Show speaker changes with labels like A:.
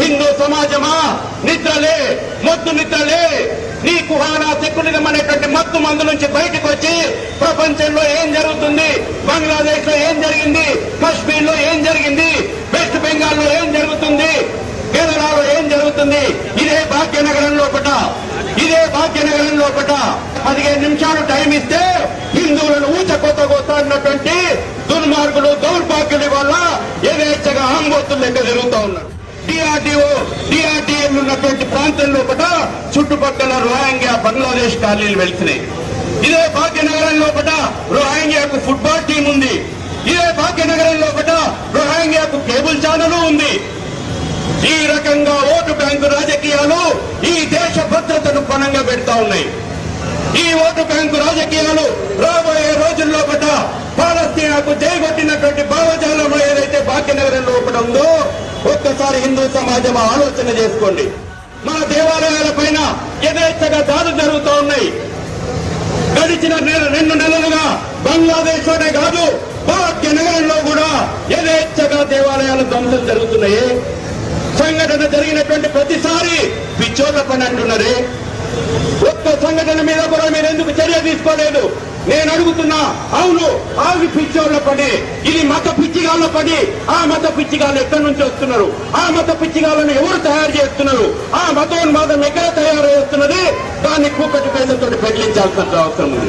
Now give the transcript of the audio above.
A: హిందూ సమాజమా నిద్రలే, మొద్దు నిద్రలే. నీ కుహానా సెక్యులరిజం అనేటువంటి మత్తు మందు నుంచి బయటకు వచ్చి ప్రపంచంలో ఏం జరుగుతుంది, బంగ్లాదేశ్ లో ఏం జరిగింది, కశ్మీర్ లో ఏం జరిగింది, వెస్ట్ బెంగాల్ లో ఏం జరుగుతుంది, కేరళలో ఏం జరుగుతుంది, ఇదే భాగ్యనగరం లోపట 15 నిమిషాలు టైం ఇస్తే హిందువులను ఊచకొత్తగొస్తాడినటువంటి దుర్మార్గులు, దౌర్భాగ్యుల వల్ల యథేచ్ఛగా ఆంబోతులు లెక్క జరుగుతూ ఉన్నారు. డిఆర్డీఎల్ ఉన్నటువంటి ప్రాంతం లోపల చుట్టుపక్కల రోహింగ్యా బంగ్లాదేశ్ కాలనీలు వెళ్తున్నాయి. ఇదే భాగ్యనగరం లోపల రోహింగ్యాకు ఫుట్బాల్ టీం ఉంది. ఇదే భాగ్యనగరం లోపల రోహింగ్యాకు కేబుల్ ఛానల్ ఉంది. ఈ రకంగా ఓటు బ్యాంకు రాజకీయాలు ఈ దేశ భద్రతను పణంగా పెడతా ఉన్నాయి. ఈ ఓటు బ్యాంకు రాజకీయాలు రాబోయే రోజుల్లో పాలస్తీనాకు జైగొట్టినటువంటి భావజాలంలో ఏదైతే భాగ్యనగరం లోపల ఉందో ఒక్కసారి హిందూ సమాజం ఆలోచన చేసుకోండి. మన దేవాలయాల పైన యథేచ్ఛగా దాడులు జరుగుతూ ఉన్నాయి. గడిచిన 2 నెలలుగా బంగ్లాదేశ్ లోనే కాదు భాగ్యనగరంలో కూడా యథేచ్ఛగా దేవాలయాల ధ్వంసం జరుగుతున్నాయి. సంఘటన జరిగినటువంటి ప్రతిసారి పిచ్చోళ్ల పని అంటున్నారే. ఒక్క సంఘటన మీద కూడా మీరు ఎందుకు చర్య తీసుకోలేదు? నేను అడుగుతున్నా. అవును, ఆవి పిచ్చోళ్ల పని, ఇది మత పిచ్చిగాళ్ల పని. ఆ మత పిచ్చిగాళ్ళు ఎక్కడి నుంచి వస్తున్నారు? ఆ మత పిచ్చిగాళ్లను ఎవరు తయారు చేస్తున్నారు? ఆ మతోన్మాదం ఎక్కడ తయారు చేస్తున్నది? దాన్ని కూకటి పేదతో పెళ్లించాల్సిన అవసరం ఉంది.